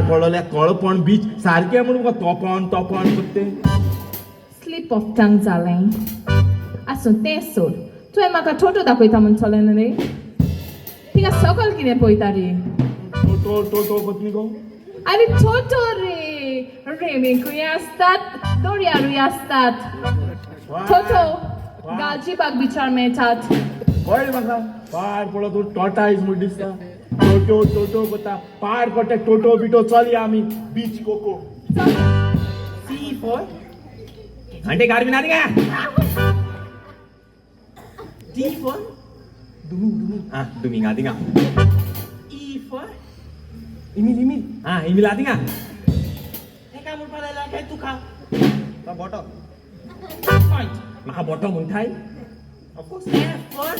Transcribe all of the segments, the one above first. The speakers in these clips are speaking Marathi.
पडले कळपण बीच सारखे म्हणून तोपण करते स्लीप ऑफ टंग जालें आसूं तें सोड तुवें म्हाका टोटो दाखयता म्हणटलें न्ही रे थिंगा सकयल कितें पळयता रे टोटो पत्नी गो अरे टोटो रे रेमेकूय आसतात दोरयारूय आसतात टोटो गालजीबाग बिचार मेळटात कळ्ळें म्हाका पाड पडलो तूं टोटायज म्हूण दिसता टोटो कोता पाड पडटा टोटो बिटो चलया आमी बीच कोको सी फॉर घंटे कार बिना दिगा डी फॉर दुमी गा दिगा ई फॉर इमिल इमिल आदिगा हे का म्हूण पळयला काय तू खा तो बोटो म्हाका बोटो म्हणटाय of course F for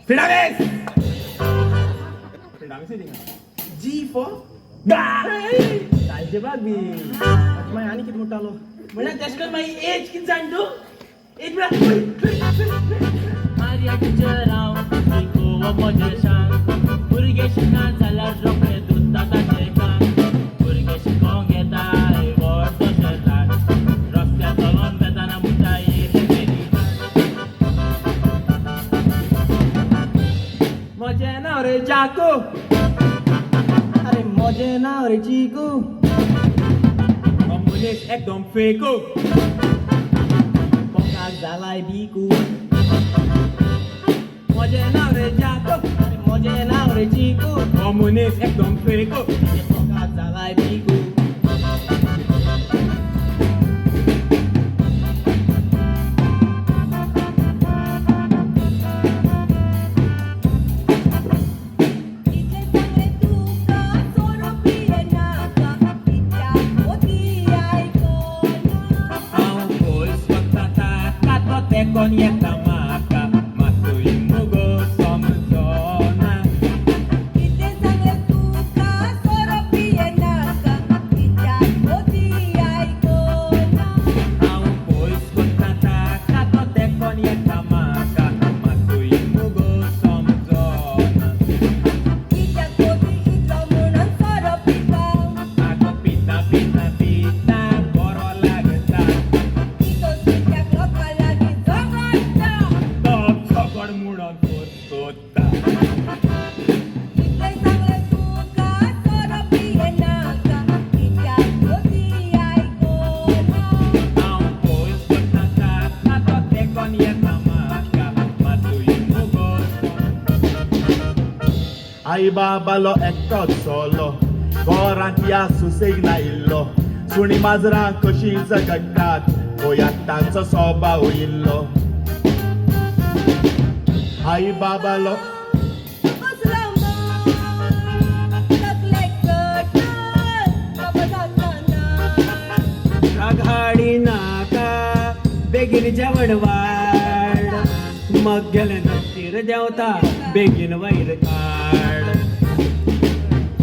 pyramid G for चालचे बाग बी मागीर आनी कितें म्हणटालो म्हणल्यार तेश करून मागीर एज कितें जाण तूं एज मारिया टिचर हांव शिकोवप म्हजें शान भुरगे शिकना जाल्यार रोखडे धुता ताचें कान भुरगे शिकोंक येताय व्हड तशें ल्हान रस्त्यार चलोन बेताना म्हणटाय म्हजें नांव रे जाको अरे म्हजें नांव रे चिकू मनीस एकदम फेको पोकाक जालाय बिकू म्हजें नांव रे जाको म्हजें नांव रे चिकू मनीस एकदम फेको पोकाक जालाय Biku con yetta maka matu imugo somzona Ite sangue tuka soro pienaka ita oti ai kona au pois con tata kato te con yetta maka matu imugo somzona ita koti ito munan soro pita aku pita pita pita boro lagta ito sita kloka lagi zogota top sokor mudon tota Ite sangue tuka soro pienaka ita oti ai kona au pois con tata kato te con yetta maka matu imugo आई बाबालो एकटोच सोलो गोरांत या सुसेग ना इल्लो सुणी माजरां कशीं झगडटात गोंयांत तांचो स्वभाव इल्लो आई बाबालो Maslama Taklek ketan Kapatana आघाडी नाका बेगीन जेवण वाड मग गेले नक्कीर देवता बेगीन वैर काड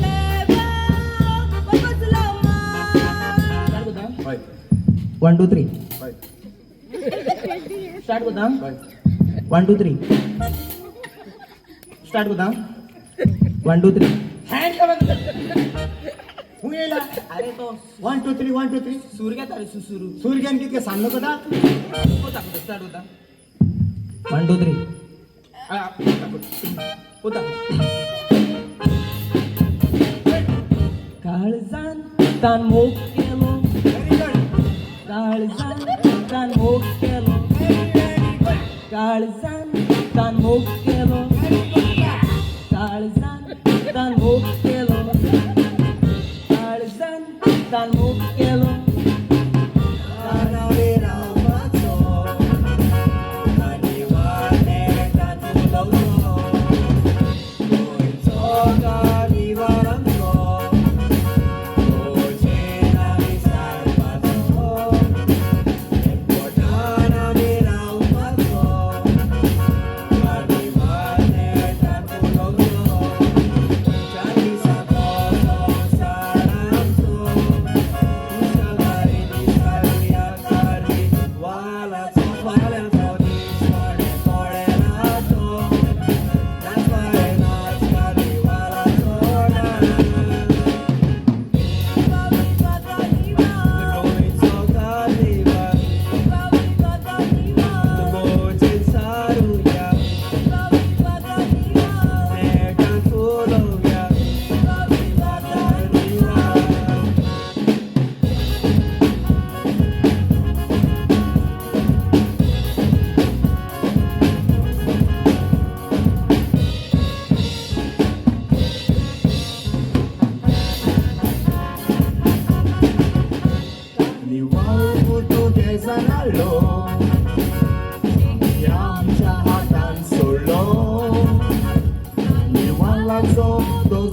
Leva Maslama हय 1 2 3 हय स्टार्ट कोता हय 1 2 3 स्टार्ट कोता 1 2 3 हँड करून खूंय येयला अरे तो 1 2 3 1 2 3 सूर घेता रे सुसुरू सूर्यान कितके सांगलो कोता स्टार्ट कोता 1 2 3 कोता काळजान तान मोग केलो व्हेरी गुड काळजान तान मोग केलो काळजान तान मोग केलो काळजान तान मोग केलो काळजान तान मोग केलो रानावे रावपाचो आनी वाडे तातूंत गोंयचो गांवकार आमचो खोशेन आमी सारपाचो एकवटान आमी रावपाचो आनी वाडे तातूंत चाळीसाचो संवसार आमचो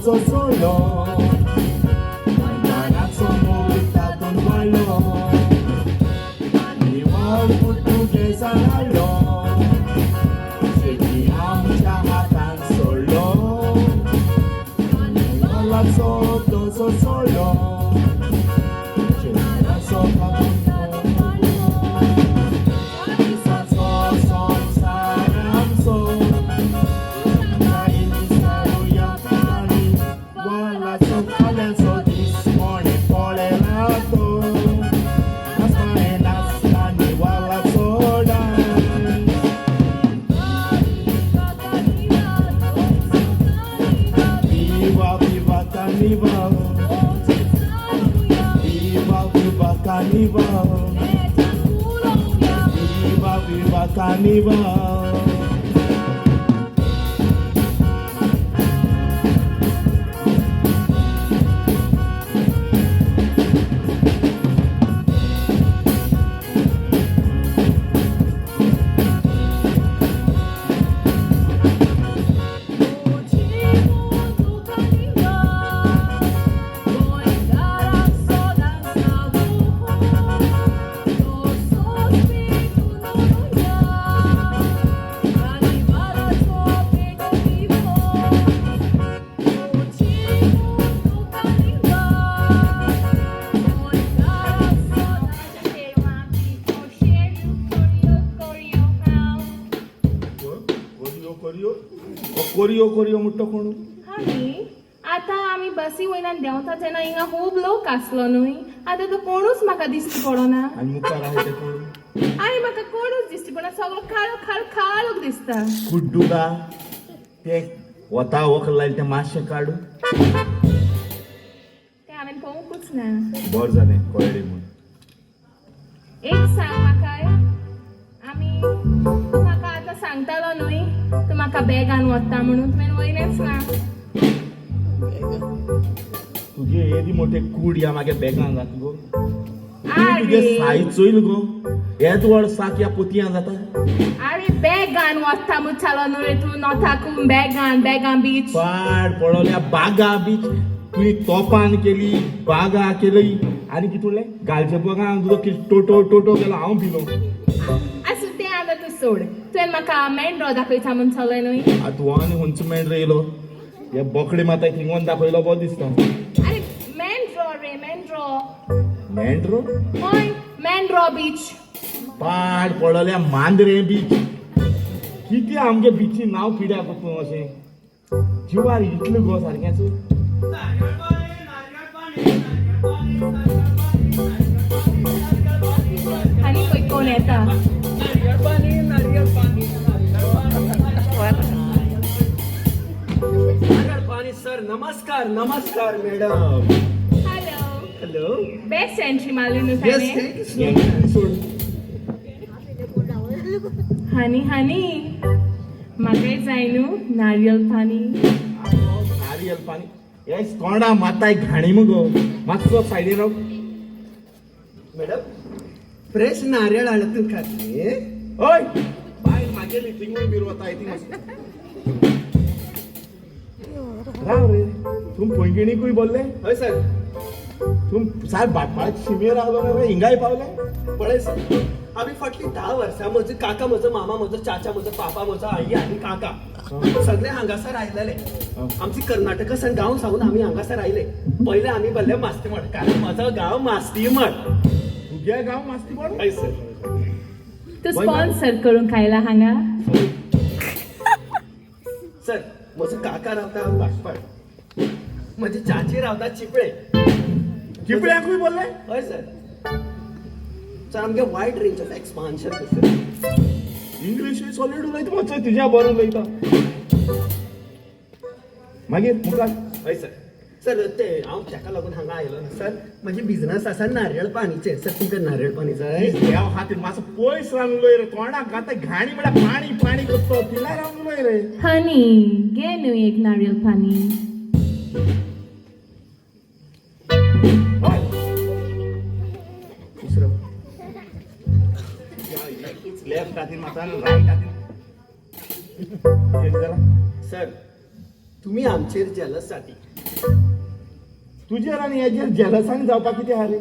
तोचो सोलो मैदानाचो मोग तातून वाडलो निवळ पुर्तुगेजान हाडलो शेती आमच्या हातान सोडलो निवळाचो तोचो सोलो शेताचो Carnival, viva, viva Carnival. कोरियो कोरियो म्हणतो कोण हानी आता आमी बसी वयल्यान देंवता तेन्ना हिंगा खूब लोक आसलो न्हय आतां तो कोणूच म्हाका दिश्टी पडना आणि मुखार आहे ते कोण आनी म्हाका कोणूच दिश्टी पडना सगळो काळो काळो काळोख दिसता कुड्डुगा ते वता वखल लायले ते मातशें काडू तें हांवें पळोवंकूच ना बर जालें कळ्ळें म्हूण एक सांग म्हाका आमी तूं म्हाका आतां सांगतालो न्हय तूं म्हाका बॅगान व्हरता म्हणून तुवें वयलेंच ना तुगे येदी मोठे कूड या मागे बॅगान जाता गो आरे तुगे सायज चोयल गो येद व्हड साक या पोतयां जाता आरे बॅगान व्हरता मुचालो न्हय तूं नॉर्थाकून बॅगान बीच पाड पडोल्या बागा बीच तुवें तोपान केली बागा केली आनी कितुरलें गालचे बगान तुजो टोटो टोटो गेलो हांव भिलो आसूं तें आतां तूं सोड तुवें म्हाका मेंड्रो दाखयता म्हूण चलय न्हय आतां आनी खंयचो मेंढरो येयलो हे बोकडे माता थिंगोन दाखयलो बरो दिसता अरे मेंड्रो रे मेंड्रो मेंढरो हय मेंड्रो बीच पाड पडोल्या मांद्रे बीच कितें आमगे बिची नांव कित्याक तूं अशें जिवार इतलें गो सारकेंच आनी पळय कोण येता सर नमस्कार नमस्कार madam hello hello best entry मारली न्हू येस ताणें थँक्यू सोड हानी म्हाकाय जाय न्हू नारियल पाणी नारियल पाणी हे तोंडा माताय घाणी मगो मातसो सायडीन राव मॅडम फ्रेश नारळ हाडत तू खाते ओय बाय मागेली थिंगूय बीर वता आय थिंक राव रे तुम पयगिणीकूय बोलले हय सर तुम सार बाटपाळाची शिमे रावलो रे हिंगाय पावले पळय सर आम्ही फाटली 10 वर्सां म्हजो काका म्हजो मामा म्हजो चाचा म्हजो पापा म्हजो आई आनी काका सगळे हांगासर आयलेले आमची कर्नाटकासान गांव सावन आमी हांगासर आयले पयले आमी भरले मास्तीमठ कारण म्हजो गांव मास्तीमठ तुगे गांव मास्ती पड हय सर तूं स्पॉन्सर करून खायला हांगा सर म्हजो काका रावता भाटपाड म्हजी चाची रावता चिपळे चिपळ्याकूय बोलले हय सर सर आमगे wide range of expansion sir English solid उलयता मातसो तुज्या बरो उलयता मागीर मुखार हय सर सर ते हांव तेका लागून हांगा आयलो ना सर म्हजी बिझनस आसा नारळ पाणीचे सर तुमकां नारळ पाणी जाय देव खातीर मातसो पयस रावन उलय रे तोंडाक घाता घाणी म्हळ्यार पाणी पाणी करतो तिला रावन उलय रे हनी घे न्हू एक नारियल पाणी ओय दुसरो लेफ्ट हातीन म्हाका रायट हातीन सर तुम्ही आमचेर जेलस साठी तुझेर आनी हेजेर जेलसानी जावपाक कितें आहा रे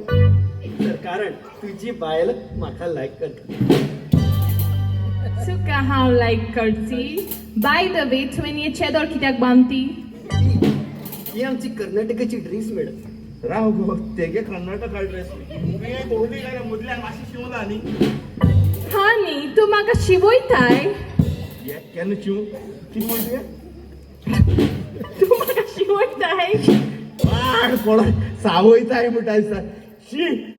सर कारण तुझी बायल म्हाका लायक करता तुका हांव लायक करची बाय द वे तुवें हे चेदोर कित्याक बांदती ही आमची कर्नाटकाची ड्रेस मॅडम राव गो तेगे कर्नाटका ड्रेस तुवें पळोवली जाल्यार मदल्यान मातशी शिवला न्ही हा न्ही तूं म्हाका शिवयताय हे केन्ना शिव कितें म्हणटा तूं म्हाका शिवयताय पाड पळय सावयताय म्हणटा दिसता शी